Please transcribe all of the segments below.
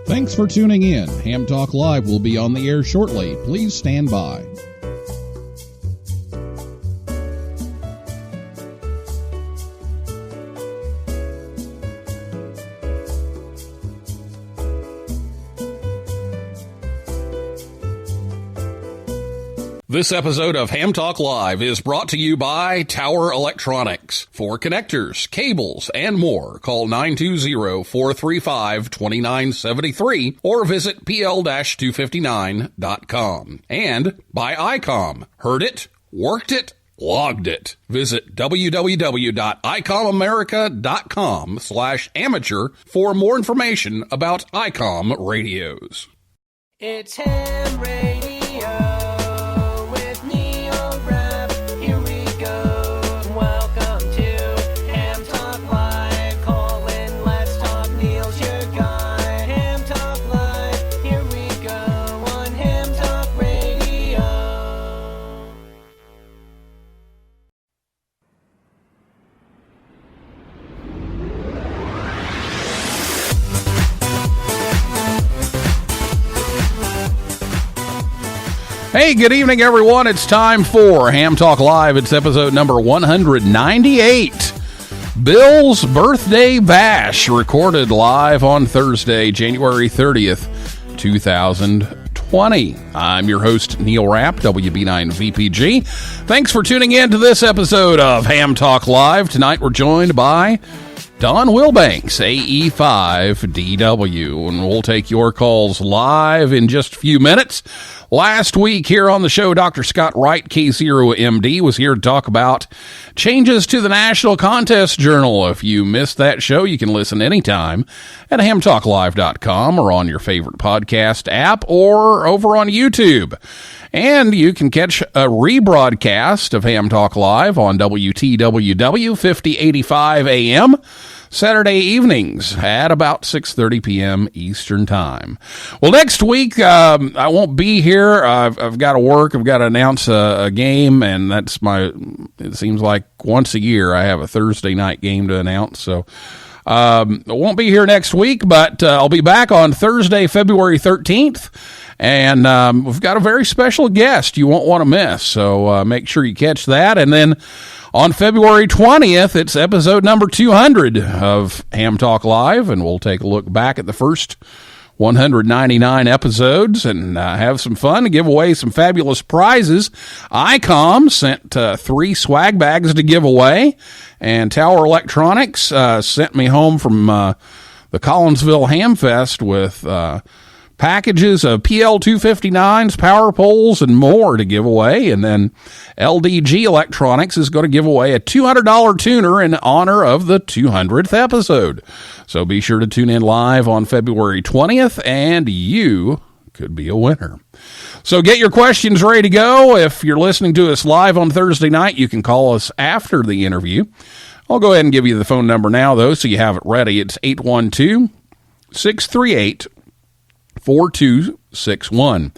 Thanks for tuning in. Ham Talk Live will be on the air shortly. Please stand by. This episode of Ham Talk Live is brought to you by Tower Electronics. For connectors, cables, and more, call 920-435-2973 or visit pl-259.com. And by ICOM. Heard it, worked it, logged it. Visit www.icomamerica.com/amateur for more information about ICOM radios. It's Ham Radio. Hey, good evening, everyone. It's time for Ham Talk Live. It's episode number 198. Bill's Birthday Bash, recorded live on Thursday, January 30th, 2020. I'm your host, Neil Rapp, WB9VPG. Thanks for tuning in to this episode of Ham Talk Live. Tonight we're joined by Don Wilbanks, AE5DW, and we'll take your calls live in just a few minutes. Last week here on the show, Dr. Scott Wright, K0MD, was here to talk about changes to the National Contest Journal. If you missed that show, you can listen anytime at hamtalklive.com or on your favorite podcast app or over on YouTube. And you can catch a rebroadcast of Ham Talk Live on WTWW 5085 AM Saturday evenings at about 6:30 p.m. Eastern Time. Well, next week, I won't be here. I've got to work. I've got to announce a game, and that's it seems like once a year I have a Thursday night game to announce. So I won't be here next week, but I'll be back on Thursday, February 13th. And we've got a very special guest you won't want to miss. So make sure you catch that. And then on February 20th, it's episode number 200 of Ham Talk Live, and we'll take a look back at the first 199 episodes and have some fun and give away some fabulous prizes. ICOM sent 3 swag bags to give away, and Tower Electronics sent me home from the Collinsville Ham Fest with packages of PL259s, power poles, and more to give away. And then LDG Electronics is going to give away a $200 tuner in honor of the 200th episode. So be sure to tune in live on February 20th, and you could be a winner. So get your questions ready to go. If you're listening to us live on Thursday night, you can call us after the interview. I'll go ahead and give you the phone number now, though, so you have it ready. It's 812-638-4261.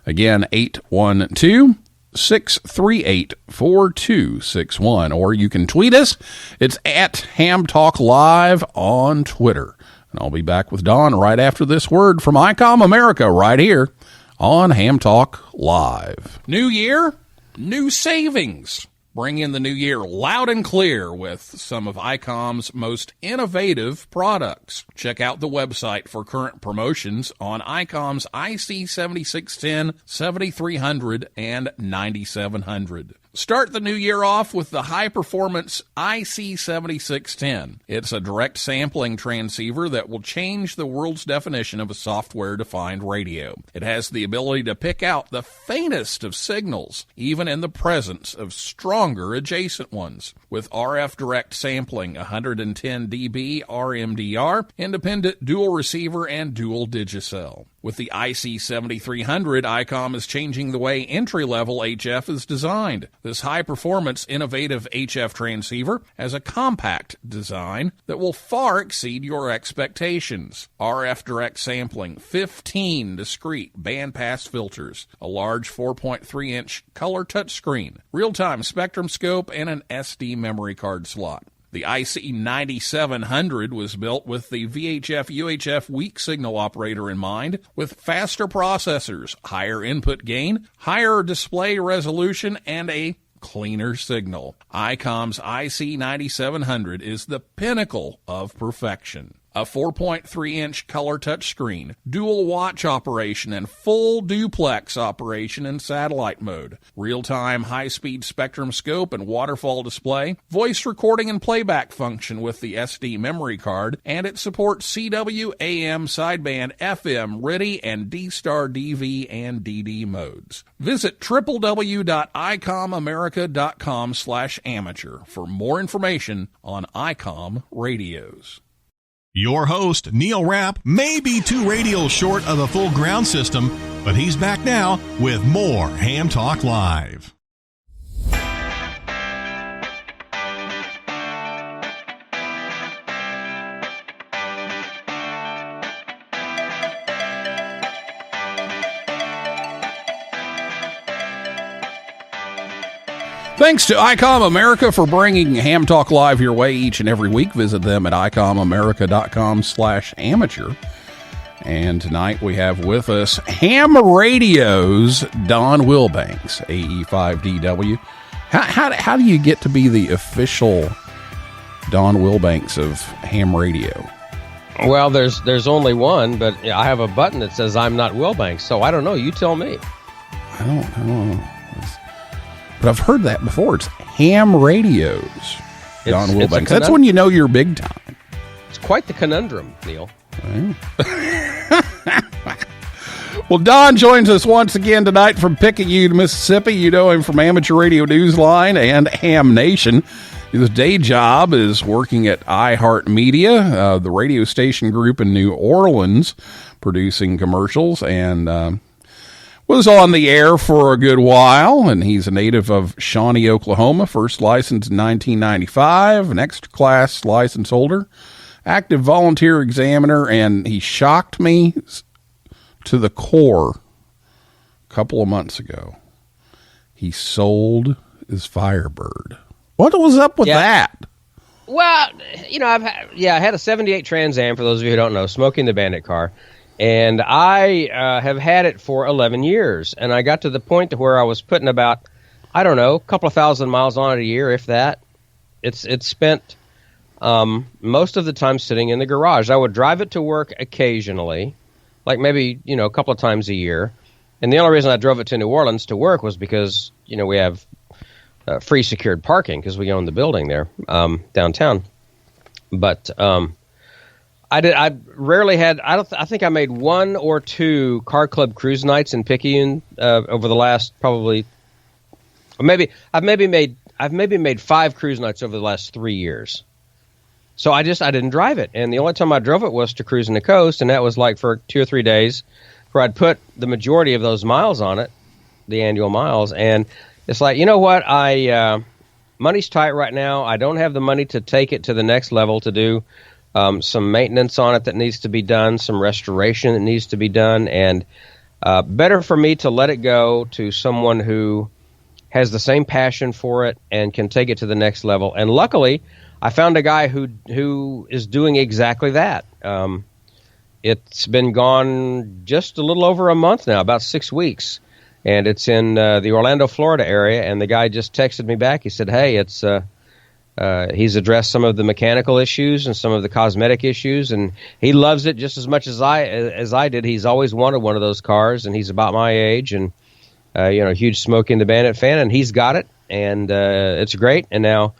Again, 812-638-4261. Or you can tweet us. It's at Ham Talk Live on Twitter. And I'll be back with Don right after this word from ICOM America right here on Ham Talk Live. New year, new savings. Bring in the new year loud and clear with some of ICOM's most innovative products. Check out the website for current promotions on ICOM's IC7610, 7300, and 9700. Start the new year off with the high-performance IC7610. It's a direct sampling transceiver that will change the world's definition of a software-defined radio. It has the ability to pick out the faintest of signals, even in the presence of stronger adjacent ones. With RF direct sampling, 110 dB RMDR, independent dual receiver, and dual digicell. With the IC7300, ICOM is changing the way entry-level HF is designed. This high-performance, innovative HF transceiver has a compact design that will far exceed your expectations. RF direct sampling, 15 discrete bandpass filters, a large 4.3-inch color touchscreen, real-time spectrum scope, and an SD memory card slot. The IC 9700 was built with the VHF-UHF weak signal operator in mind, with faster processors, higher input gain, higher display resolution, and a cleaner signal. ICOM's IC 9700 is the pinnacle of perfection. A 4.3-inch color touchscreen, dual watch operation, and full duplex operation in satellite mode. Real-time high-speed spectrum scope and waterfall display. Voice recording and playback function with the SD memory card. And it supports CW, AM, sideband, FM, RTTY, and D-Star DV and DD modes. Visit www.icomamerica.com/amateur for more information on ICOM radios. Your host, Neil Rapp, may be 2 radios short of a full ground system, but he's back now with more Ham Talk Live. Thanks to ICOM America for bringing Ham Talk Live your way each and every week. Visit them at icomamerica.com/amateur. And tonight we have with us Ham Radio's Don Wilbanks, AE5DW. How do you get to be the official Don Wilbanks of Ham Radio? Well, there's only one, but I have a button that says I'm not Wilbanks, so I don't know. You tell me. I don't know. But I've heard that before. It's Ham Radio's Don Wilbanks. That's when you know you're big time. It's quite the conundrum, Neil. Well, Don joins us once again tonight from Picayune, Mississippi. You know him from Amateur Radio Newsline and Ham Nation. His day job is working at iHeartMedia, the radio station group in New Orleans, producing commercials, and was on the air for a good while. And he's a native of Shawnee, Oklahoma, first licensed in 1995, an extra class license holder, active volunteer examiner, and he shocked me to the core a couple of months ago. He sold his Firebird. What was up with that? Well, you know, I had a 78 Trans Am, for those of you who don't know, Smoking the Bandit car. And I have had it for 11 years. And I got to the point to where I was putting about, I don't know, a couple of thousand miles on it a year, if that. It's spent most of the time sitting in the garage. I would drive it to work occasionally, like maybe, you know, a couple of times a year. And the only reason I drove it to New Orleans to work was because, you know, we have free secured parking because we own the building there downtown. But I rarely had. I think I made 1 or 2 car club cruise nights in Picayune over the last probably. I've maybe made 5 cruise nights over the last 3 years. So I didn't drive it, and the only time I drove it was to cruising the coast, and that was like for 2 or 3 days, where I'd put the majority of those miles on it, the annual miles, and it's like, you know what, money's tight right now. I don't have the money to take it to the next level to do. Some maintenance on it that needs to be done, some restoration that needs to be done, and better for me to let it go to someone who has the same passion for it and can take it to the next level. And luckily, I found a guy who is doing exactly that. It's been gone just a little over a month now, about 6 weeks, and it's in the Orlando, Florida area, and the guy just texted me back. He said, hey, it's... he's addressed some of the mechanical issues and some of the cosmetic issues, and he loves it just as much as I did. He's always wanted one of those cars, and he's about my age, and huge Smoking the Bandit fan, and he's got it, and it's great. And now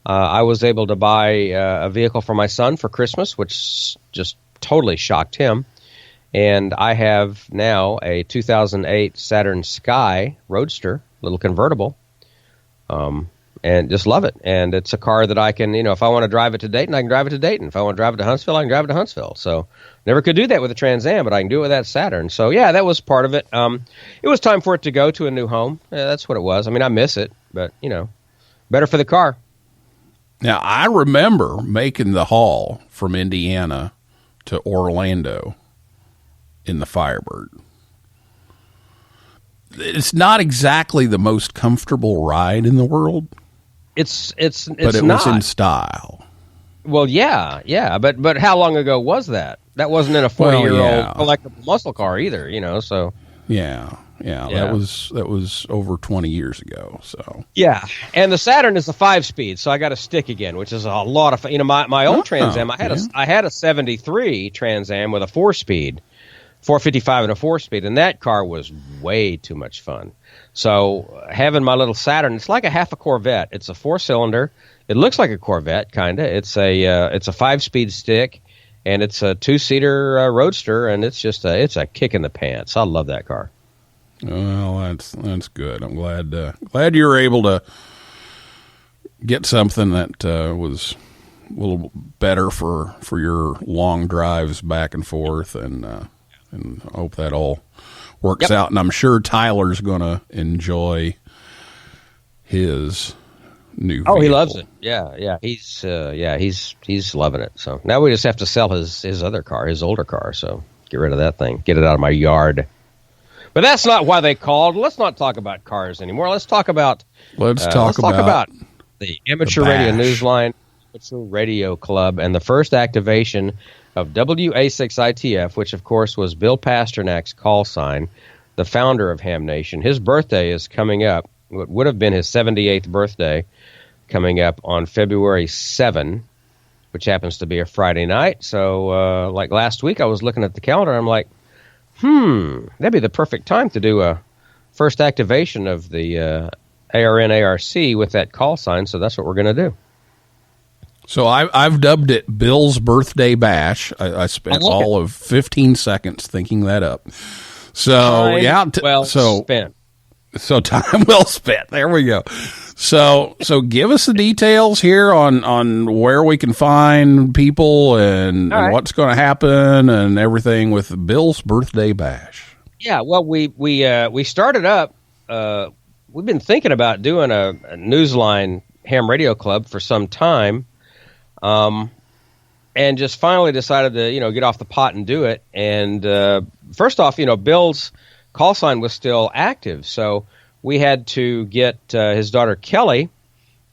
I was able to buy a vehicle for my son for Christmas, which just totally shocked him. And I have now a 2008 Saturn Sky Roadster, little convertible. And just love it. And it's a car that I can, if I want to drive it to Dayton, I can drive it to Dayton. If I want to drive it to Huntsville, I can drive it to Huntsville. So never could do that with a Trans Am, but I can do it with that Saturn. So, yeah, that was part of it. It was time for it to go to a new home. Yeah, that's what it was. I mean, I miss it, but, better for the car. Now, I remember making the haul from Indiana to Orlando in the Firebird. It's not exactly the most comfortable ride in the world. But it not. was in style. Well, yeah, but how long ago was that? That wasn't in a 40-year-old collectible muscle car either, so. Yeah, that was over 20 years ago, so. Yeah, and the Saturn is a 5-speed, so I got a stick again, which is a lot of fun. My old Trans Am, I had a 73 Trans Am with a 4-speed, 455 and a 4-speed, and that car was way too much fun. So having my little Saturn, it's like a half a Corvette. It's a 4-cylinder. It looks like a Corvette, kind of. It's a 5-speed stick, and it's a 2-seater roadster, and it's a kick in the pants. I love that car. Well, that's good. I'm glad you were able to get something that was a little better for your long drives back and forth, and I hope that all works out. And I'm sure Tyler's going to enjoy his new vehicle. He loves it. Yeah. He's loving it. So now we just have to sell his other car, his older car. So get rid of that thing. Get it out of my yard. But that's not why they called. Let's not talk about cars anymore. Let's talk about the Amateur Radio Newsline Amateur Radio Club and the first activation of WA6ITF, which of course was Bill Pasternak's call sign, the founder of Ham Nation. His birthday is coming up. It would have been his 78th birthday, coming up on February 7, which happens to be a Friday night. So, like last week, I was looking at the calendar. I'm like, that'd be the perfect time to do a first activation of the ARN ARC with that call sign. So that's what we're going to do. So I've dubbed it Bill's Birthday Bash. I spent all of 15 seconds thinking that up. So spent. So time well spent. There we go. So give us the details here on where we can find people and what's going to happen and everything with Bill's Birthday Bash. Yeah, well, we started up. We've been thinking about doing a Newsline Ham Radio Club for some time, and just finally decided to get off the pot and do it. And first off, Bill's call sign was still active, so we had to get his daughter Kelly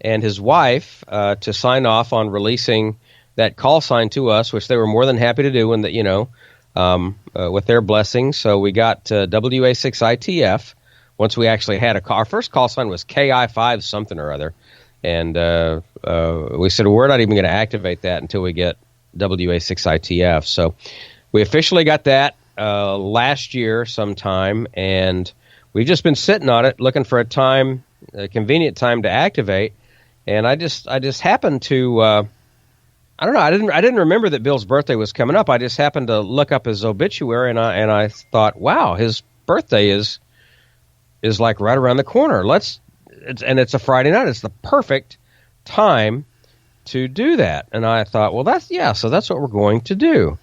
and his wife to sign off on releasing that call sign to us, which they were more than happy to do, and that with their blessing. So we got WA6ITF. Once we actually had a call, our first call sign was KI5 something or other, and we said we're not even going to activate that until we get WA6ITF. So we officially got that last year sometime, and we've just been sitting on it, looking for a convenient time to activate. And I just happened to, I don't know, I didn't remember that Bill's birthday was coming up. I just happened to look up his obituary, and I thought, wow, his birthday is like right around the corner. And it's a Friday night. It's the perfect time to do that. And I thought, well, so that's what we're going to do.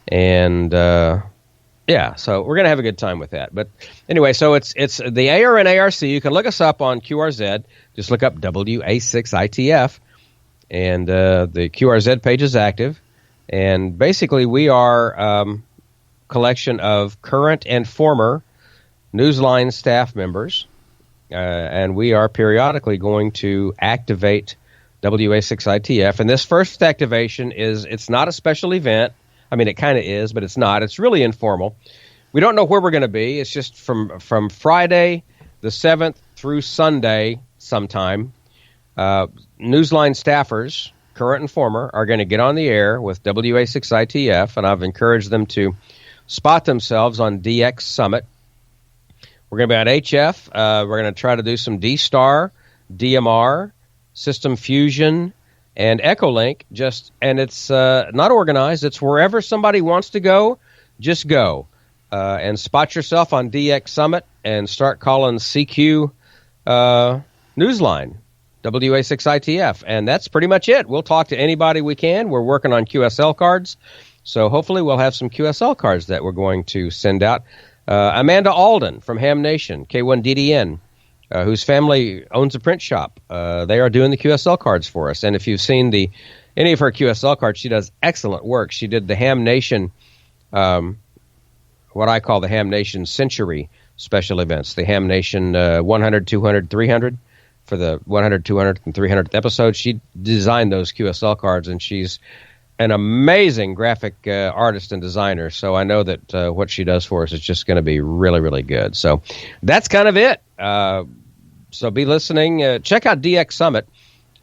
And so we're going to have a good time with that. But anyway, so it's the ARN ARC. You can look us up on QRZ. Just look up WA6ITF, and the QRZ page is active. And basically, we are a collection of current and former Newsline staff members, and we are periodically going to activate WA6ITF. And this first activation it's not a special event. I mean, it kind of is, but it's not. It's really informal. We don't know where we're going to be. It's just from Friday the 7th through Sunday sometime. Newsline staffers, current and former, are going to get on the air with WA6ITF, and I've encouraged them to spot themselves on DX Summit. We're going to be on HF. We're going to try to do some D-Star, DMR, System Fusion, and Echolink. And it's not organized. It's wherever somebody wants to go, just go. And spot yourself on DX Summit and start calling CQ Newsline, WA6ITF. And that's pretty much it. We'll talk to anybody we can. We're working on QSL cards. So hopefully we'll have some QSL cards that we're going to send out. Amanda Alden from Ham Nation, K1DDN, whose family owns a print shop. They are doing the QSL cards for us. And if you've seen any of her QSL cards, she does excellent work. She did the Ham Nation, what I call the Ham Nation Century special events, the Ham Nation 100, 200, 300 for the 100th, 200th, and 300th episode. She designed those QSL cards, and she's an amazing graphic artist and designer. So I know that what she does for us is just going to be really, really good. So that's kind of it. So be listening. Check out DX Summit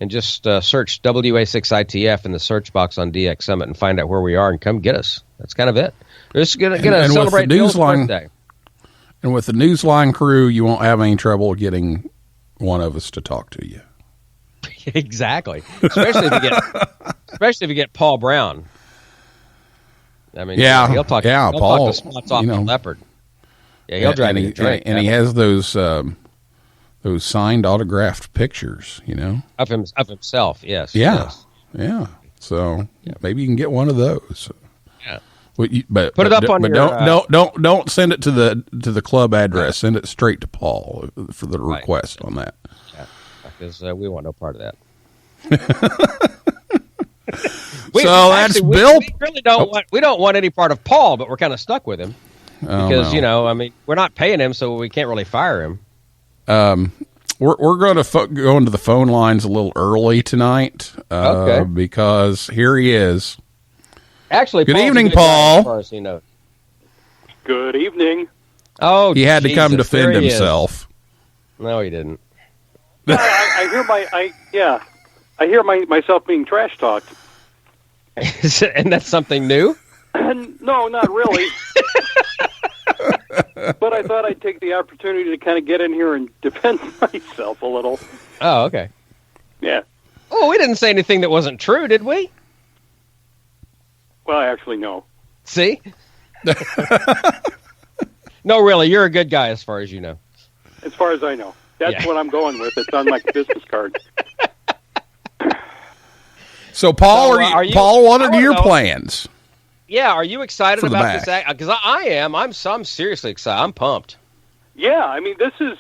and just search WA6ITF in the search box on DX Summit and find out where we are and come get us. That's kind of it. We're just going to celebrate Bill's birthday. And with the Newsline crew, you won't have any trouble getting one of us to talk to you. Exactly. Especially if you get Paul Brown. I mean, he'll talk. Yeah, he'll Paul. Talk the spots off the leopard. Yeah, he'll drive me to drink. And he has those signed, autographed pictures. Of himself. Yes. Yeah. Yeah. So maybe you can get one of those. Yeah. But put it up on your. Don't send it to the club address. Send it straight to Paul for the request on that. Yeah, because we want no part of that. Bill. We really don't want any part of Paul, but we're kind of stuck with him because we're not paying him, so we can't really fire him. We're going to go into the phone lines a little early tonight, because here he is. Actually, good Paul's evening, a good Paul. guy as far as he knows. Good evening. Oh, he had to come defend there he himself. Is. No, he didn't. I hear myself being trash talked. And that's something new? No, not really. But I thought I'd take the opportunity to kind of get in here and defend myself a little. Oh, okay. Yeah. Oh, we didn't say anything that wasn't true, did we? Well, actually, no. See? No, really, you're a good guy as far as you know. As far as I know. That's what I'm going with. It's on my business card. So, Paul, Paul, what are your plans? Yeah, are you excited for the about this? Because I am. I'm seriously excited. I'm pumped. Yeah, I mean, this is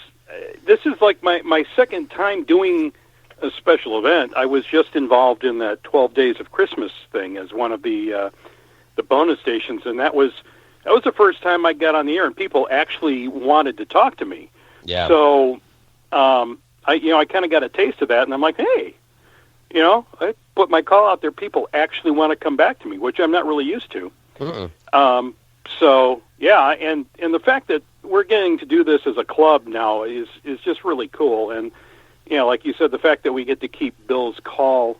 like my second time doing a special event. I was just involved in that 12 Days of Christmas thing as one of the bonus stations, and that was the first time I got on the air, and people actually wanted to talk to me. Yeah. So, I kind of got a taste of that, and I'm like, hey, I put my call out there. People actually want to come back to me, which I'm not really used to. So, yeah, and the fact that we're getting to do this as a club now is just really cool. And, like you said, the fact that we get to keep Bill's call,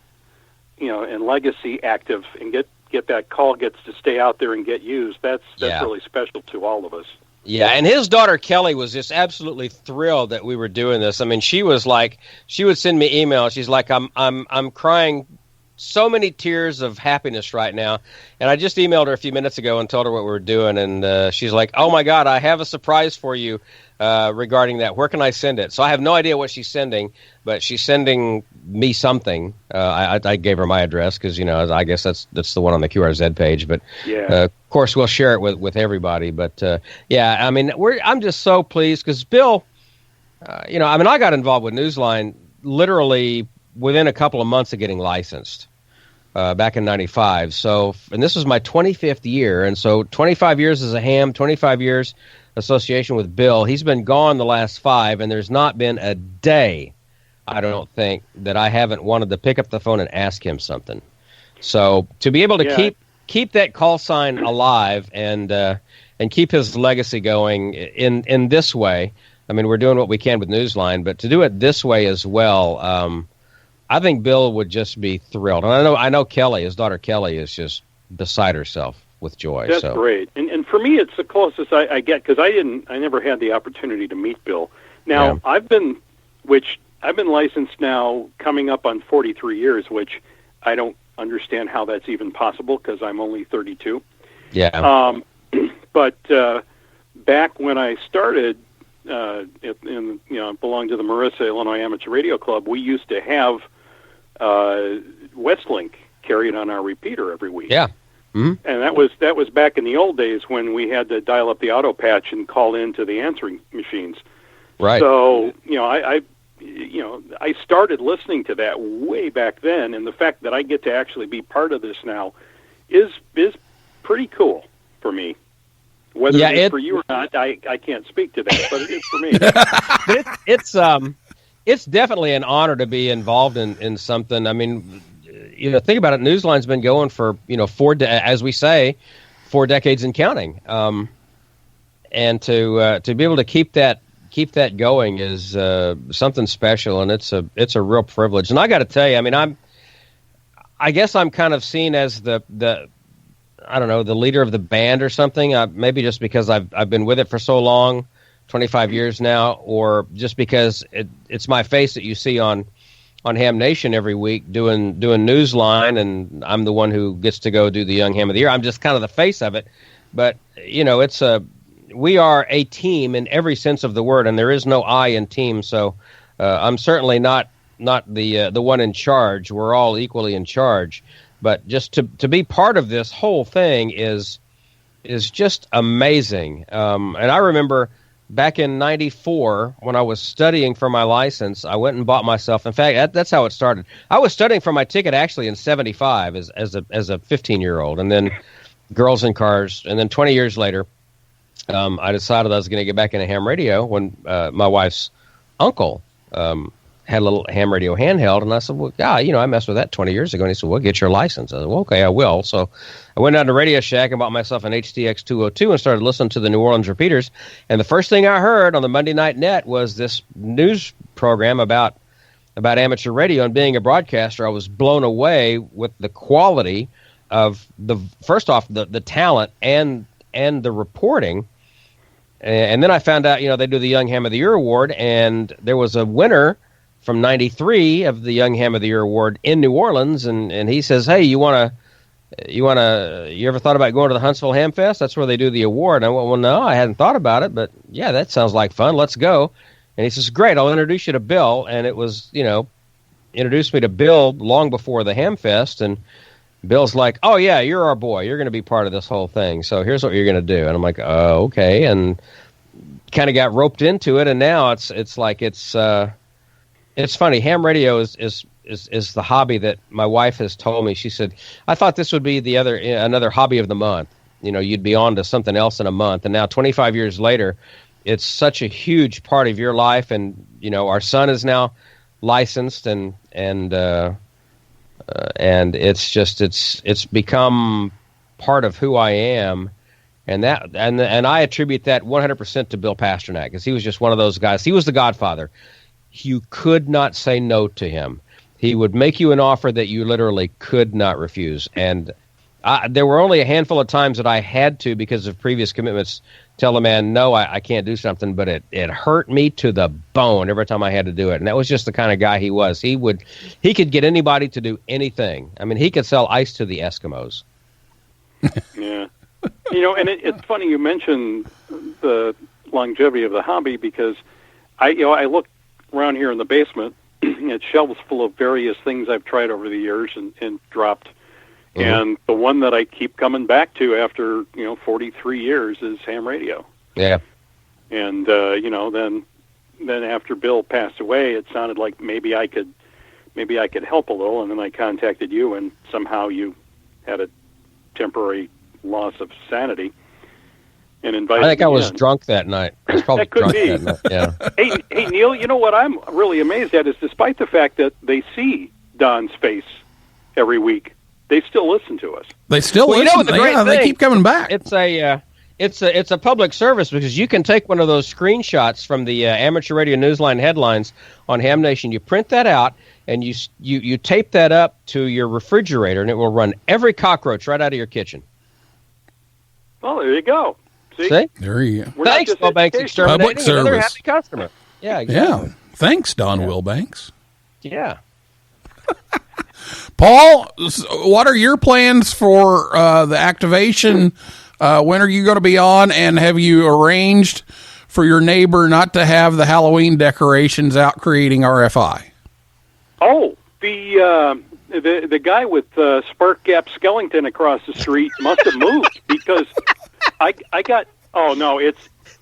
and legacy active and get that call gets to stay out there and get used, that's really special to all of us. Yeah, and his daughter Kelly was just absolutely thrilled that we were doing this. I mean, she was like, she would send me emails. She's like, I'm crying so many tears of happiness right now. And I just emailed her a few minutes ago and told her what we were doing, and she's like, oh my God, I have a surprise for you regarding that. Where can I send it? So I have no idea what she's sending, but she's sending me something. I gave her my address because, I guess that's the one on the QRZ page. But of course, we'll share it with everybody. But I mean, I'm just so pleased because Bill, I got involved with Newsline literally within a couple of months of getting licensed back in '95. So, and this was my 25th year, and so 25 years as a ham, 25 years association with Bill. He's been gone the last 5, and there's not been a day, I don't think, that I haven't wanted to pick up the phone and ask him something. So to be able to keep that call sign alive and keep his legacy going in this way, I mean, we're doing what we can with Newsline, but to do it this way as well, I think Bill would just be thrilled. And I know Kelly, his daughter Kelly, is just beside herself with joy. That's great. And for me, it's the closest I get because I never had the opportunity to meet Bill. Now, I've been licensed now coming up on 43 years, which I don't understand how that's even possible because I'm only 32. Yeah. But back when I started, belonged to the Marissa, Illinois Amateur Radio Club, we used to have Westlink carried on our repeater every week. Yeah. Mm-hmm. And that was back in the old days when we had to dial up the auto patch and call into the answering machines. Right. So, I started listening to that way back then, and the fact that I get to actually be part of this now is pretty cool for me. Whether it's for you or not, I can't speak to that, but it is for me. But it's definitely an honor to be involved in something. I mean, think about it. Newsline's been going for, as we say, 4 decades and counting. And to be able to keep that going is something special, and it's a real privilege. And I got to tell you, I mean, I guess I'm kind of seen as the I don't know, the leader of the band or something. Maybe just because I've been with it for so long, 25 years now, or just because it's my face that you see on Ham Nation every week doing Newsline, and I'm the one who gets to go do the Young Ham of the Year. I'm just kind of the face of it. But we are a team in every sense of the word, and there is no I in team. So I'm certainly not the one in charge. We're all equally in charge. But just to be part of this whole thing is just amazing. And I remember back in '94 when I was studying for my license, I went and bought myself. In fact, that's how it started. I was studying for my ticket actually in '75 as a 15-year-old, and then Girls in Cars, and then 20 years later. I decided I was going to get back into ham radio when my wife's uncle had a little ham radio handheld, and I said, well, yeah, I messed with that 20 years ago. And he said, well, get your license. I said, well, okay, I will. So I went down to Radio Shack and bought myself an HTX 202 and started listening to the New Orleans repeaters. And the first thing I heard on the Monday Night Net was this news program about amateur radio. And being a broadcaster, I was blown away with the quality of first off, the talent and the reporting. And then I found out, they do the Young Ham of the Year Award, and there was a winner from '93 of the Young Ham of the Year Award in New Orleans, and he says, "Hey, you ever thought about going to the Huntsville Ham Fest? That's where they do the award." And I went, "Well, no, I hadn't thought about it, but yeah, that sounds like fun. Let's go." And he says, "Great, I'll introduce you to Bill." And it was, introduced me to Bill long before the Ham Fest, and Bill's like, "Oh yeah, you're our boy. You're going to be part of this whole thing. So here's what you're going to do." And I'm like, "Oh, okay." And kind of got roped into it, and now it's funny. Ham radio is the hobby that my wife has told me. She said, "I thought this would be another hobby of the month. You'd be on to something else in a month." And now 25 years later, it's such a huge part of your life. And our son is now licensed, and it's just it's become part of who I am, and I attribute that 100% to Bill Pasternak, because he was just one of those guys. He was the Godfather. You could not say no to him. He would make you an offer that you literally could not refuse. And there were only a handful of times that I had to, because of previous commitments, tell a man, no, I can't do something, but it hurt me to the bone every time I had to do it. And that was just the kind of guy he was. He could get anybody to do anything. I mean, he could sell ice to the Eskimos. Yeah. And it's funny you mentioned the longevity of the hobby, because I look around here in the basement at shelves full of various things I've tried over the years and dropped. Mm-hmm. And the one that I keep coming back to after 43 years is ham radio. Yeah. And then after Bill passed away, it sounded like maybe I could help a little, and then I contacted you, and somehow you had a temporary loss of sanity and invited me. I think I was drunk that night. I was probably that could drunk be. that night. Yeah. Hey, Neil, what I'm really amazed at is, despite the fact that they see Don's face every week, they still listen to us. They still listen. They keep coming back. It's a public service, because you can take one of those screenshots from the Amateur Radio Newsline headlines on Ham Nation. You print that out, and you tape that up to your refrigerator, and it will run every cockroach right out of your kitchen. Well, there you go. See? There you go. Thanks, Wilbanks Exterminating. Public service. Another happy customer. Yeah, exactly. Yeah. Thanks, Don Wilbanks. Yeah. Paul, what are your plans for the activation? When are you going to be on? And have you arranged for your neighbor not to have the Halloween decorations out creating RFI? Oh, the guy with Spark Gap Skellington across the street must have moved, because I got. Oh no, it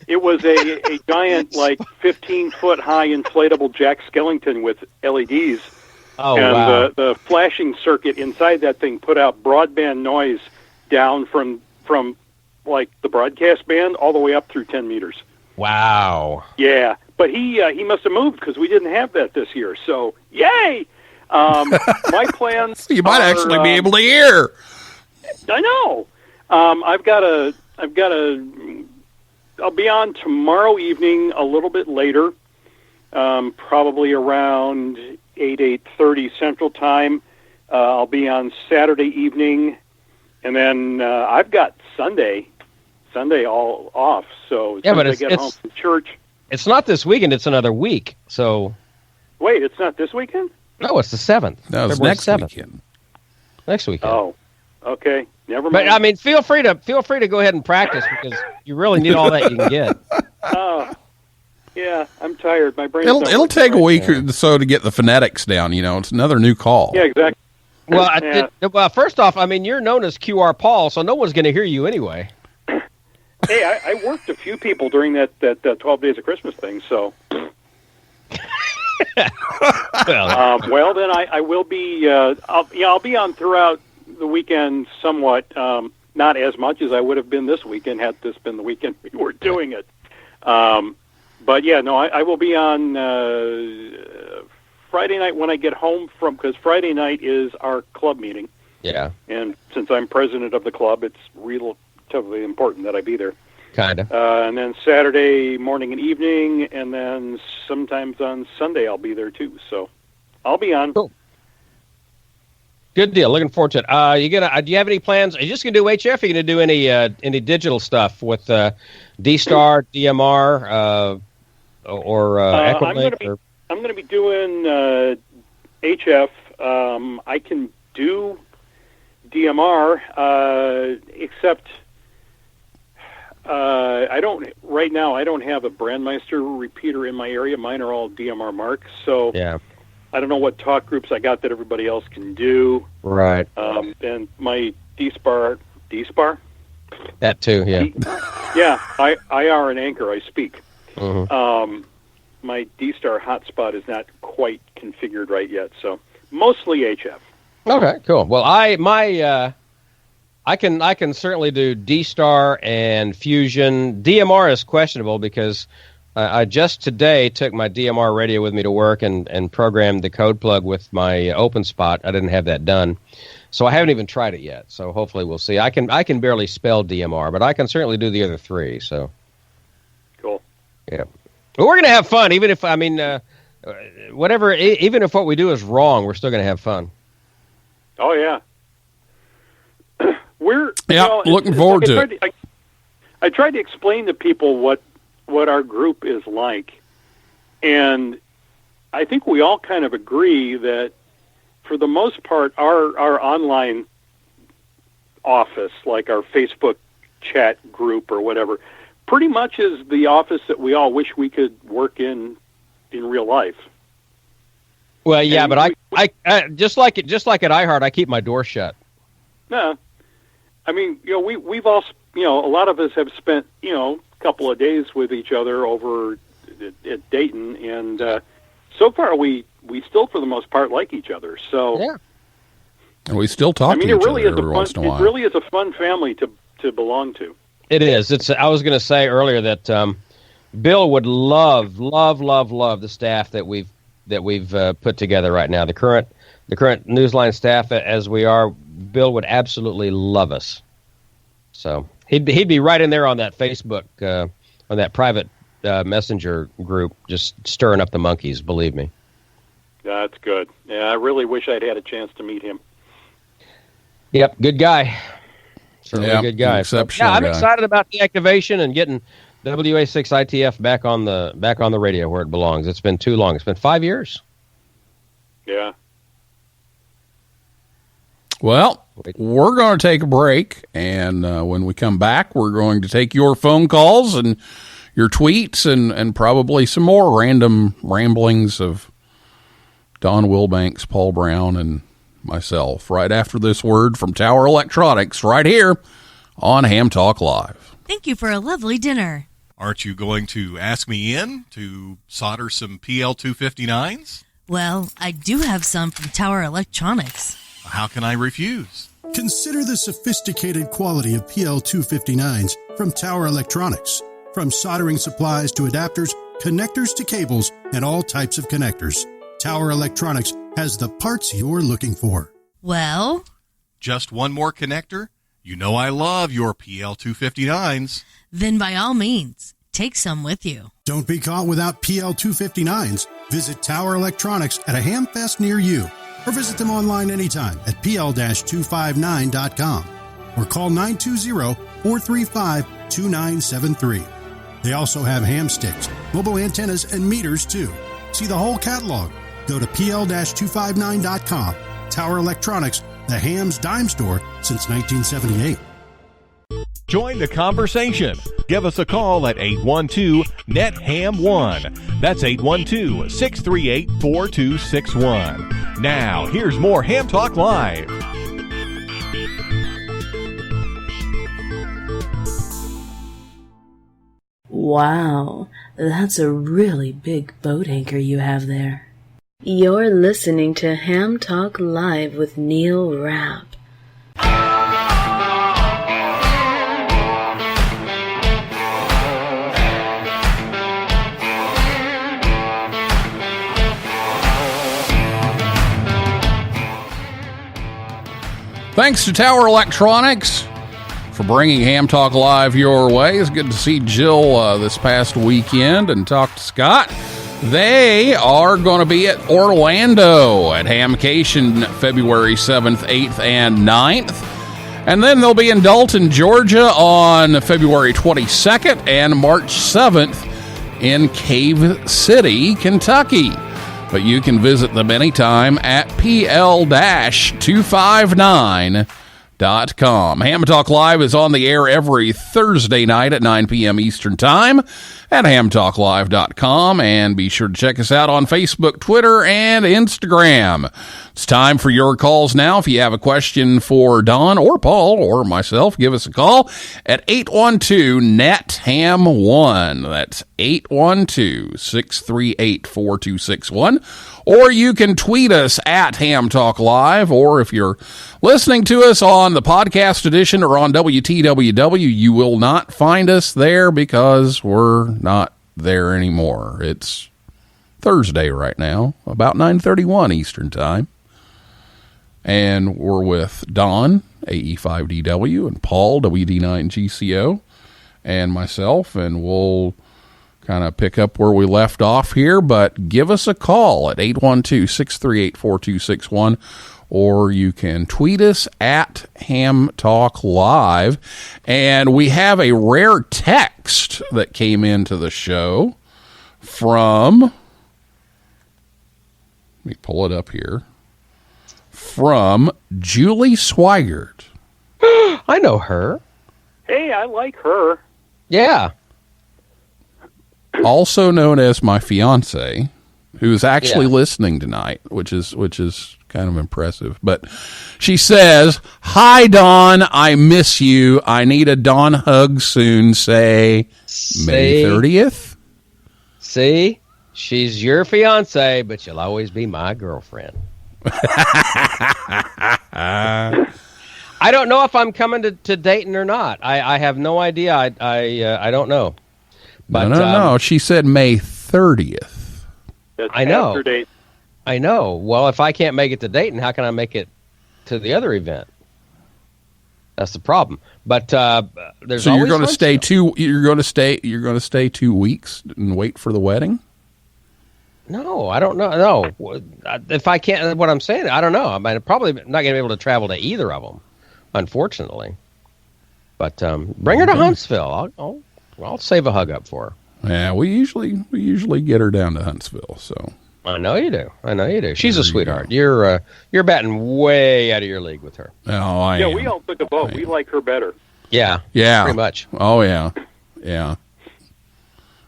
was a giant, like 15-foot high inflatable Jack Skellington with LEDs. Oh, and wow. the flashing circuit inside that thing put out broadband noise down from like the broadcast band all the way up through 10 meters. Wow. Yeah, But he must have moved because we didn't have that this year. So, yay! My plans. You might actually be able to hear. I know. I'll be on tomorrow evening a little bit later, probably around 8:30 Central Time. I'll be on Saturday evening, and then I've got Sunday all off. So yeah, but I get home from church. It's not this weekend. It's another week. So wait, it's not this weekend? No, it's the 7th. No, it's next weekend. Next weekend. Oh, okay. Never mind. But I mean, feel free to go ahead and practice because you really need all that you can get. Yeah, I'm tired. My brain. It'll take a week or so to get the phonetics down. It's another new call. Yeah, exactly. Well, first off, I mean, you're known as QR Paul, so no one's going to hear you anyway. Hey, I worked a few people during that 12 Days of Christmas thing, so. Well, then I will be. I'll be on throughout the weekend, somewhat. Not as much as I would have been this weekend had this been the weekend we were doing it. But yeah, no, I will be on Friday night when I get home because Friday night is our club meeting. Yeah. And since I'm president of the club, it's relatively important that I be there. Kind of. And then Saturday morning and evening, and then sometimes on Sunday I'll be there too. So I'll be on. Cool. Good deal. Looking forward to it. Do you have any plans? Are you just going to do HF? Or are you going to do any digital stuff with D-Star, DMR, or Equilink? I'm going to be doing HF. I can do DMR, except I don't have a Brandmeister repeater in my area. Mine are all DMR marks. So yeah. I don't know what talk groups I got that everybody else can do. Right. And my D-Spar? That too, yeah. IR and Anchor, I speak. Mm-hmm. My D-Star hotspot is not quite configured right yet, so mostly HF. Okay, cool. Well, I can certainly do D-Star and Fusion. DMR is questionable because I just today took my DMR radio with me to work and programmed the code plug with my open spot. I didn't have that done, so I haven't even tried it yet. So hopefully we'll see. I can barely spell DMR, but I can certainly do the other three. So cool. Yeah, but we're gonna have fun, even if whatever. Even if what we do is wrong, we're still gonna have fun. Oh yeah. Looking forward to it. I tried to explain to people what our group is like, and I think we all kind of agree that for the most part our online office, like our Facebook chat group or whatever, pretty much is the office that we all wish we could work in real life. Well, yeah, and but I just like at iHeart, I keep my door shut. No, I mean, we've all, a lot of us have spent, a couple of days with each other over at Dayton, and so far we still, for the most part, like each other. So yeah, and we still talk to each other every once in a while. It really is a fun family to belong to. It is. I was going to say earlier that Bill would love the staff that we've put together right now. The current Newsline staff, as we are, Bill would absolutely love us. So he'd be right in there on that Facebook, on that private messenger group, just stirring up the monkeys. Believe me. That's good. Yeah, I really wish I'd had a chance to meet him. Yep, good guy. Certainly a good guy. Exceptional I'm guy. excited about the activation and getting WA6ITF back on the radio where it belongs. It's been too long. It's been 5 years. Yeah. Well, we're going to take a break, and when we come back, we're going to take your phone calls and your tweets and probably some more random ramblings of Don Wilbanks, Paul Brown, and myself right after this word from Tower Electronics right here on Ham Talk Live. Thank you for a lovely dinner. Aren't you going to ask me in to solder some PL259s? Well, I do have some from Tower Electronics. How can I refuse? Consider the sophisticated quality of PL259s from Tower Electronics. From soldering supplies to adapters, connectors to cables, and all types of connectors. Tower Electronics has the parts you're looking for. Well, Just one more connector? You know I love your PL259s. then by all means, take some with you. Don't be caught without PL259s. Visit Tower Electronics at a Hamfest near you, or visit them online anytime at pl-259.com or call 920-435-2973. They also have ham sticks, mobile antennas, and meters too. See the whole catalog. Go to pl-259.com. Tower Electronics, the ham's dime store since 1978. Join the conversation. Give us a call at 812-NET-HAM1. That's 812-638-4261. Now, here's more Ham Talk Live. Wow, that's a really big boat anchor you have there. You're listening to Ham Talk Live with Neil Rapp. Thanks to Tower Electronics for bringing Ham Talk Live your way. It's good to see Jill this past weekend and talk to Scott. They are going to be at Orlando at Hamcation February 7th, 8th, and 9th. And then they'll be in Dalton, Georgia on February 22nd and March 7th in Cave City, Kentucky. But you can visit them anytime at pl-259.com. Ham Talk Live is on the air every Thursday night at 9 p.m. Eastern Time at hamtalklive.com, and be sure to check us out on Facebook, Twitter, and Instagram. It's time for your calls now. If you have a question for Don or Paul or myself, give us a call at 812-NET-HAM1. That's 812-638-4261. Or you can tweet us at Ham Talk Live, or if you're listening to us on the podcast edition or on WTWW, you will not find us there because we're not there anymore. It's Thursday right now, about 9:31 Eastern Time. And we're with Don, AE5DW, and Paul, WD9GCO, and myself, and we'll kind of pick up where we left off here, but give us a call at 812-638-4261, or you can tweet us at Ham Talk Live. And we have a rare text that came into the show from, let me pull it up here, from Julie Swigert. I know her. Hey, I like her. Yeah. Also known as my fiance, who is actually listening tonight, which is kind of impressive. But she says, "Hi, Don. I miss you. I need a Don hug soon. Say May 30th." See? She's your fiance, but she'll always be my girlfriend. I don't know if I'm coming to Dayton or not. I have no idea. I don't know. But, no. She said May 30th. That's I know. after Dayton. I know. Well, if I can't make it to Dayton, how can I make it to the other event? That's the problem. But there's so you're always going to stay Huntsville. You're going to stay 2 weeks and wait for the wedding? No, I don't know. No, if I can't, what I'm saying, I don't know. I mean, probably not going to be able to travel to either of them, unfortunately. But bring her to Huntsville. I'll save a hug up for her. Yeah, we usually get her down to Huntsville. So I know you do. She's a sweetheart. You're batting way out of your league with her. Oh, I am. We all took a vote. We like her better. Yeah, pretty much. Oh yeah.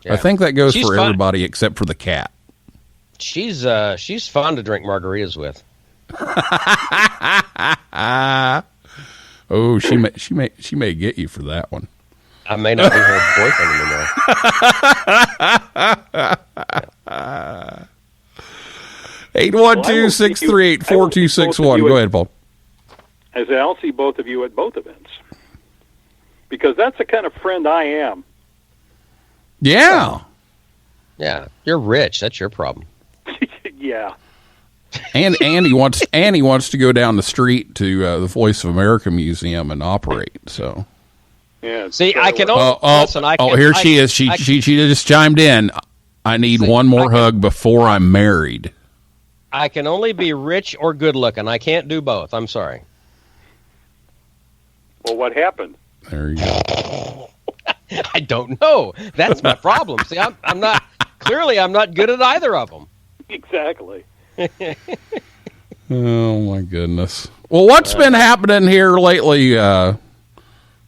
I think that goes for everybody except for the cat. She's fun to drink margaritas with. Oh, she may get you for that one. I may not be her boyfriend anymore. 812-638-4261. Go ahead, Paul. I say I'll see both of you at both events because that's the kind of friend I am. Yeah. Yeah, you're rich. That's your problem. Yeah. And he wants to go down the street to the Voice of America Museum and operate. So. Yeah. See, I can only listen. Here she is. She just chimed in. I need one more hug before I'm married. I can only be rich or good looking. I can't do both. I'm sorry. Well, what happened? There you go. I don't know. That's my problem. See, I'm not good at either of them. Exactly. Oh my goodness. Well, what's been happening here lately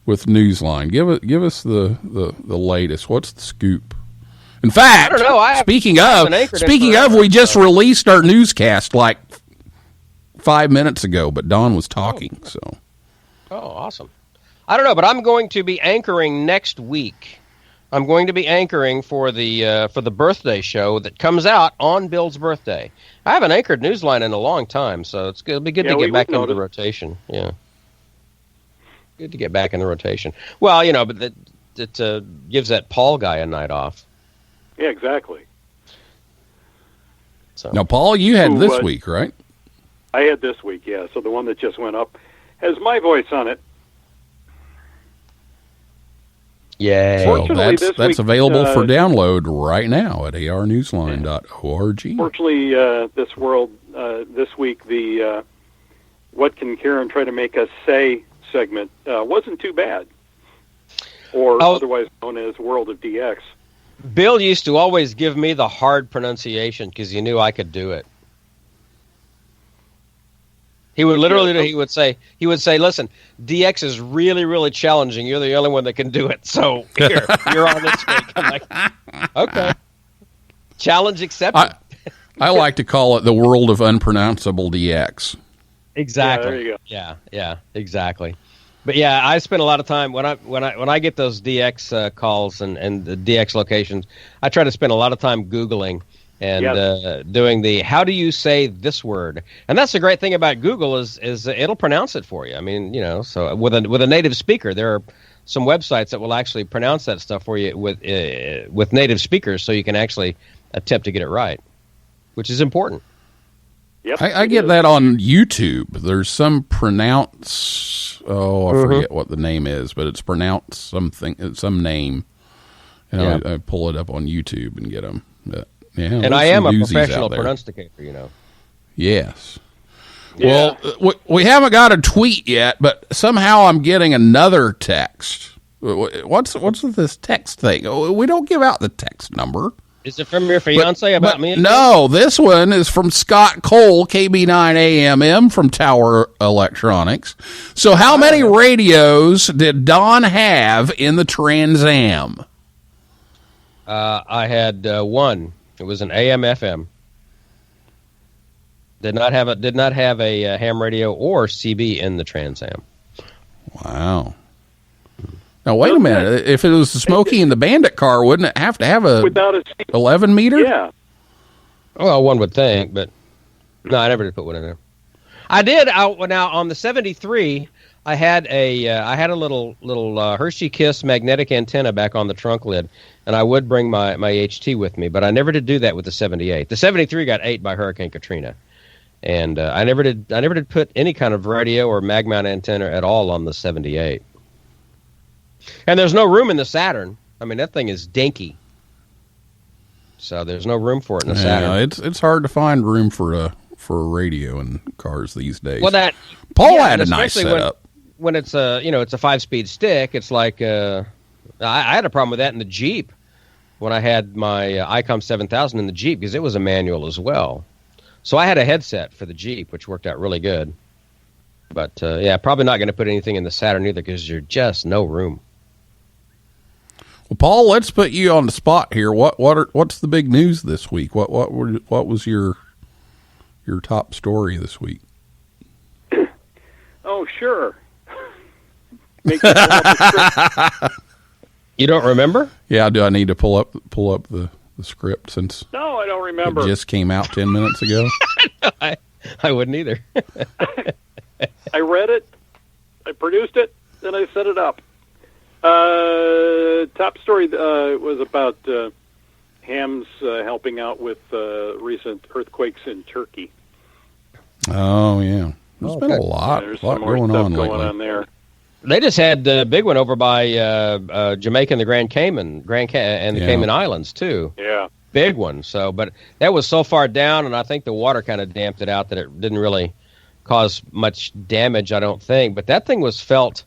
with Newsline? Give us the latest. What's the scoop? In fact, speaking of, we just released our newscast like 5 minutes ago, but Don was talking. Oh, awesome. I don't know, but I'm going to be anchoring next week. I'm going to be anchoring for the birthday show that comes out on Bill's birthday. I haven't anchored Newsline in a long time, so it'll be good to get back into the rotation. Yeah, good to get back in the rotation. Well, but it gives that Paul guy a night off. Yeah, exactly. So. Now, Paul, you had this week, right? I had this week, yeah. So the one that just went up has my voice on it. Yeah, so that's available for download right now at arnewsline.org. Fortunately, this week, the What Can Karen Try to Make Us Say segment wasn't too bad, or otherwise known as World of DX. Bill used to always give me the hard pronunciation because he knew I could do it. He would he would say, listen, DX is really, really challenging. You're the only one that can do it. So here, you're on this week. I'm like, okay. Challenge accepted. I like to call it the world of unpronounceable DX. Exactly. Yeah, there you go. Yeah, exactly. But yeah, I spend a lot of time when I get those DX calls and the DX locations. I try to spend a lot of time Googling and doing the how do you say this word. And that's the great thing about Google is it'll pronounce it for you. I mean, so with a native speaker, there are some websites that will actually pronounce that stuff for you with native speakers, so you can actually attempt to get it right, which is important. Yep, I get that on YouTube. There's some pronounce. I forget what the name is, but it's pronounced some name. I pull it up on YouTube and get them. But, and I am a professional pronunciator, Yes. Yeah. Well, we haven't got a tweet yet, but somehow I'm getting another text. What's with this text thing? We don't give out the text number. Is it from your fiance about me? No, this one is from Scott Cole, KB9AMM from Tower Electronics. So how many radios did Don have in the Trans Am? I had one. It was an AM/FM. Did not have a ham radio or CB in the Trans Am. Wow. Now, wait a minute. If it was the Smokey and the Bandit car, wouldn't it have to have a 11 meter? Yeah. Well, one would think, but no, I never did put one in there. I did. Now on the 73, I had a little Hershey Kiss magnetic antenna back on the trunk lid, and I would bring my HT with me, but I never did do that with the 78. The 73 got ate by Hurricane Katrina, and I never did put any kind of radio or mag mount antenna at all on the 78. And there's no room in the Saturn. I mean, that thing is dinky. So there's no room for it in the Saturn. It's hard to find room for a radio in cars these days. Well, Paul had a nice setup. When it's a 5-speed stick, it's like I had a problem with that in the Jeep when I had my ICOM 7000 in the Jeep because it was a manual as well. So I had a headset for the Jeep, which worked out really good. But probably not going to put anything in the Saturn either because there's just no room. Well, Paul, let's put you on the spot here. What's the big news this week? What was your top story this week? Oh, sure. You don't remember? Yeah, do I need to pull up the script since? No, I don't remember. It just came out 10 minutes ago. I wouldn't either. I read it, I produced it, then I set it up. Top story was about ham Ham's helping out with recent earthquakes in Turkey. Oh, yeah. There's been a lot There's some more going stuff on going lately. on there. They just had the big one over by Jamaica and the and the Cayman Islands too. Yeah. Big one. So, but that was so far down, and I think the water kind of damped it out that it didn't really cause much damage, I don't think. But that thing was felt.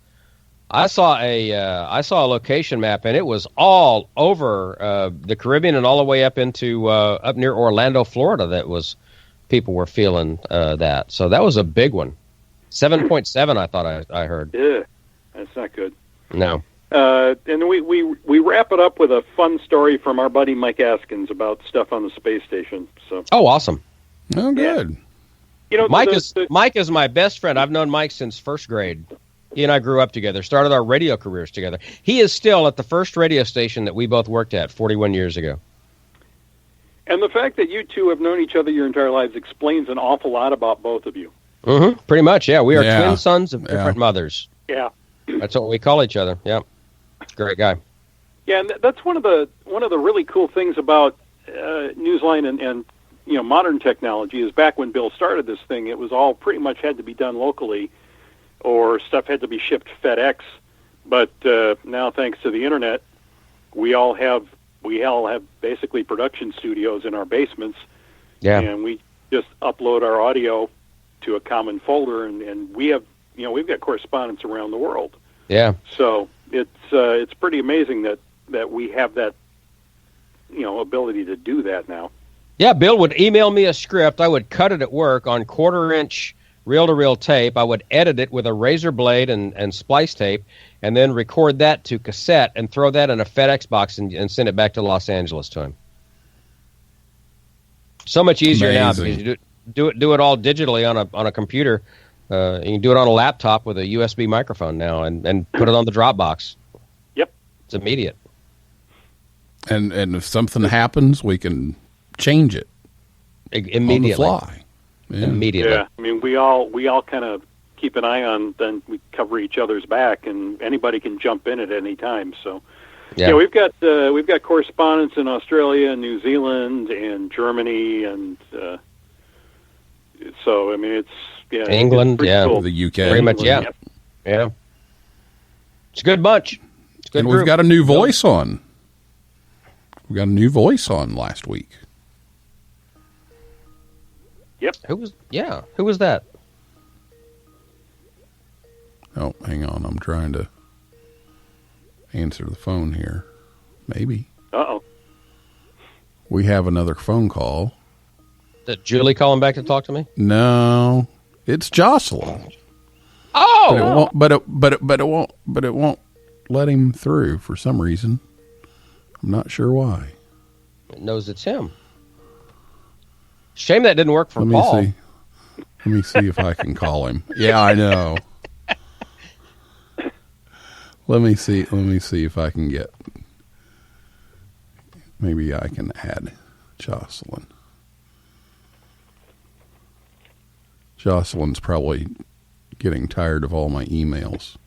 I saw a location map, and it was all over the Caribbean and all the way up into up near Orlando, Florida. That was people were feeling that. So that was a big one. 7.7, I thought I heard. Yeah, that's not good. No. And we wrap it up with a fun story from our buddy Mike Askins about stuff on the space station. So. Oh, awesome! Oh, good. Yeah. You know, Mike is my best friend. I've known Mike since first grade. He and I grew up together, started our radio careers together. He is still at the first radio station that we both worked at 41 years ago. And the fact that you two have known each other your entire lives explains an awful lot about both of you. Mm-hmm. Pretty much, yeah. We are twin sons of different mothers. Yeah. That's what we call each other. Yeah. Great guy. Yeah, and that's one of the really cool things about Newsline and modern technology is back when Bill started this thing, it was all pretty much had to be done locally, or stuff had to be shipped FedEx. But now, thanks to the internet, we all have basically production studios in our basements. Yeah. And we just upload our audio to a common folder, and we have we've got correspondents around the world. Yeah. So it's pretty amazing that we have that ability to do that now. Yeah, Bill would email me a script. I would cut it at work on 1/4-inch reel-to-reel tape. I would edit it with a razor blade and splice tape, and then record that to cassette and throw that in a FedEx box and send it back to Los Angeles to him. So much easier now because you do it all digitally on a computer. You can do it on a laptop with a USB microphone now and put it on the Dropbox. Yep. It's immediate. And if something happens, we can change it immediately. On the fly. Yeah. Immediately. Yeah, I mean, we all kind of keep an eye on, then we cover each other's back, and anybody can jump in at any time. So, yeah, we've got correspondents in Australia and New Zealand and Germany, and so I mean, it's England, it's cool. The UK, very much, yeah. It's a good bunch. It's a good and group. We've got a new voice on. We got a new voice on last week. Yep. Who was that? Oh, hang on. I'm trying to answer the phone here. Maybe. Uh-oh. We have another phone call. Is Julie calling back to talk to me? No, it's Jocelyn. Oh, but it won't let him through for some reason. I'm not sure why. It knows it's him. Shame that didn't work for Paul. Let me see if I can call him. Yeah, I know. Let me see if I can get. Maybe I can add Jocelyn. Jocelyn's probably getting tired of all my emails.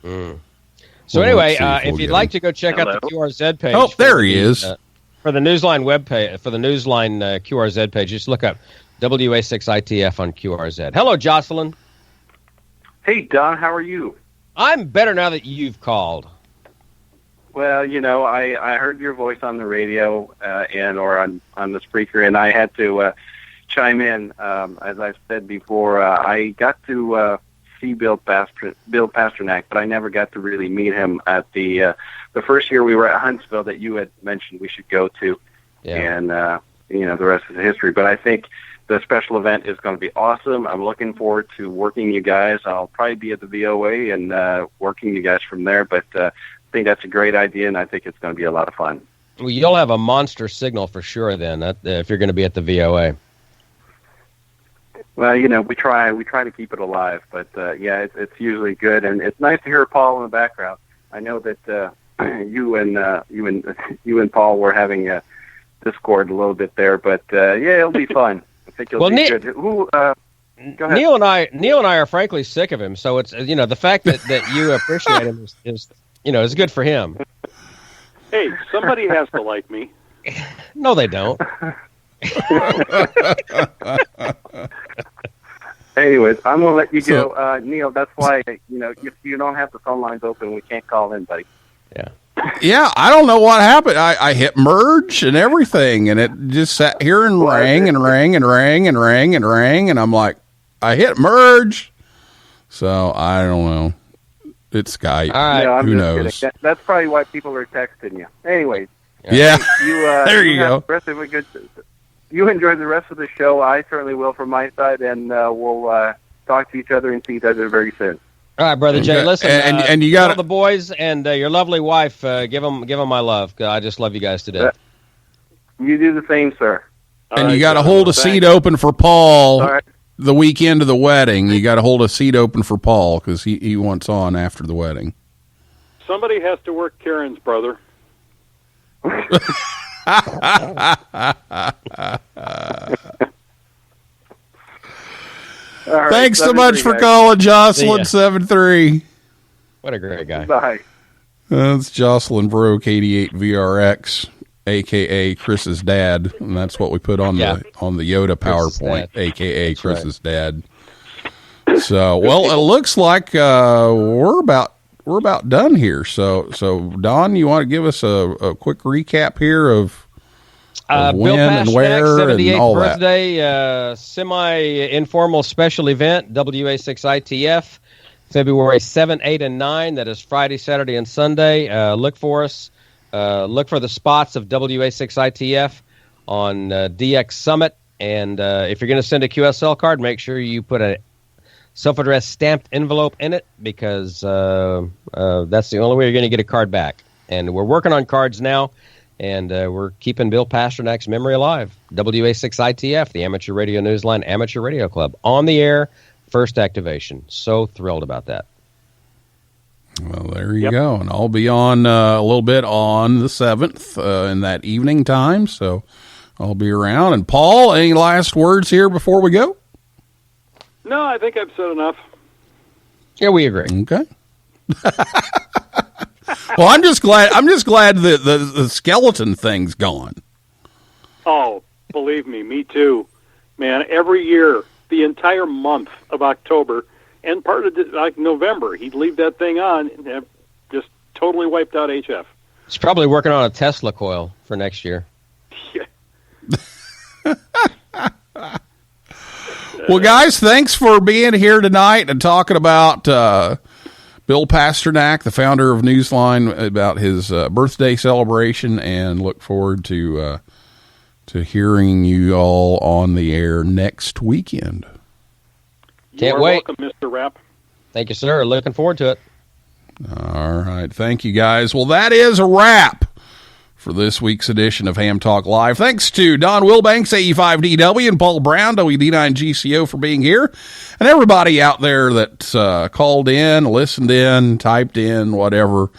So anyway, if you'd like to go check out the QRZ page. Oh, there he is. For the Newsline webpage, for the Newsline QRZ page, just look up WA6ITF on QRZ. Hello, Jocelyn. Hey, Don, how are you? I'm better now that you've called. Well, I heard your voice on the radio or on the Spreaker, and I had to chime in. As I've said before, I got to see Bill Pasternak, but I never got to really meet him at the first year we were at Huntsville that you had mentioned we should go to. Yeah. And, the rest is history. But I think the special event is going to be awesome. I'm looking forward to working you guys. I'll probably be at the VOA and working you guys from there, but I think that's a great idea, and I think it's going to be a lot of fun. Well, you'll have a monster signal for sure then, if you're going to be at the VOA. Well, we try to keep it alive, but it's usually good, and it's nice to hear Paul in the background. I know that you and Paul were having a discord a little bit there, but it'll be fun. I think it'll be good. Go ahead. Neil and I are frankly sick of him, so it's the fact that you appreciate him is good for him. Hey, somebody has to like me. No, they don't. Anyways, I'm going to let you go. Neil, that's why, if you don't have the phone lines open, we can't call in, buddy. Yeah. Yeah, I don't know what happened. I hit merge and everything, and it just sat here and rang and rang and rang and rang and rang, and I'm like, I hit merge. So, I don't know. It's Skype. All right. No, who knows? That's probably why people are texting you. Anyways. Yeah. There you go. You enjoy the rest of the show. I certainly will from my side, and we'll talk to each other and see each other very soon. All right, Brother Jay, listen, and you got the boys and your lovely wife, give them my love. I just love you guys to death. You do the same, sir. And you got to hold a seat open for Paul the weekend of the wedding. You got to hold a seat open for Paul because he wants on after the wedding. Somebody has to work Karen's brother. Right, thanks so much for calling, Jocelyn73. What a great guy. Bye. That's Jocelyn Broke, 88 VRX, a.k.a. Chris's dad, and that's what we put on the Yoda PowerPoint, a.k.a. Chris's dad. So, well, it looks like we're about done here. So Don, you want to give us a quick recap here of when Bill and Pasternak, where 78th and all birthday, semi-informal special event, WA6ITF, February 7, 8, and 9. That is Friday, Saturday, and Sunday. Look for us. Look for the spots of WA6ITF on DX Summit. And if you're going to send a QSL card, make sure you put a self-addressed stamped envelope in it because that's the only way you're going to get a card back. And we're working on cards now. And we're keeping Bill Pasternak's memory alive. WA6ITF, the Amateur Radio Newsline Amateur Radio Club. On the air, first activation. So thrilled about that. Well, there you go. And I'll be on a little bit on the 7th in that evening time. So I'll be around. And Paul, any last words here before we go? No, I think I've said enough. Yeah, we agree. Okay. Well, I'm just glad that the skeleton thing's gone. Oh, believe me too, man. Every year, the entire month of October and part of November, he'd leave that thing on and have just totally wiped out HF. He's probably working on a Tesla coil for next year. Yeah. Well, guys, thanks for being here tonight and talking about Bill Pasternak, the founder of Newsline, about his birthday celebration, and look forward to hearing you all on the air next weekend. Can't wait. Welcome, Mr. Rapp. Thank you, sir. Looking forward to it. All right. Thank you, guys. Well, that is a wrap for this week's edition of Ham Talk Live. Thanks to Don Wilbanks, AE5DW, and Paul Brown, WD9GCO, for being here. And everybody out there that called in, listened in, typed in, whatever.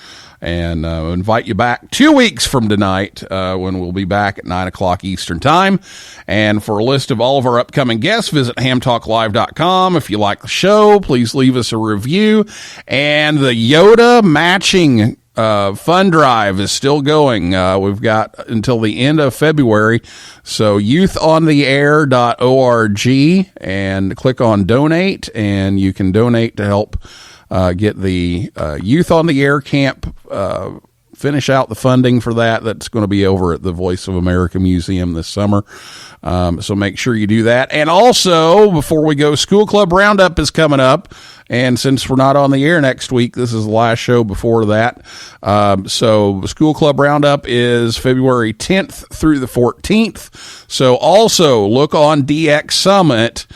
And invite you back 2 weeks from tonight when we'll be back at 9 o'clock Eastern Time. And for a list of all of our upcoming guests, visit hamtalklive.com. If you like the show, please leave us a review. And the Yoda matching fund drive is still going. We've got until the end of February. So youthontheair.org and click on donate, and you can donate to help get the Youth on the Air camp, finish out the funding for that. That's going to be over at the Voice of America Museum this summer. So make sure you do that. And also, before we go, School Club Roundup is coming up. And since we're not on the air next week, this is the last show before that. So School Club Roundup is February 10th through the 14th. So also look on DX Summit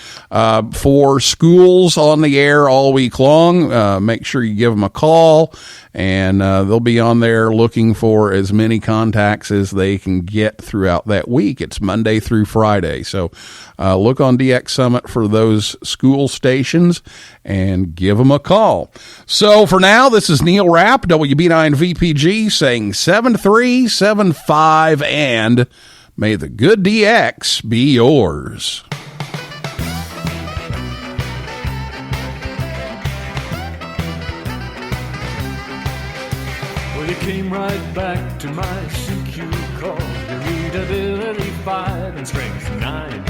for schools on the air all week long. Make sure you give them a call, and they'll be on there looking for as many contacts as they can get throughout that week. It's Monday through Friday. So look on DX Summit for those school stations and give them a call. So for now, this is Neil Rapp, WB9VPG, saying 7375, and may the good DX be yours. Well, you came right back to my CQ call. Your readability 5 and strength 9.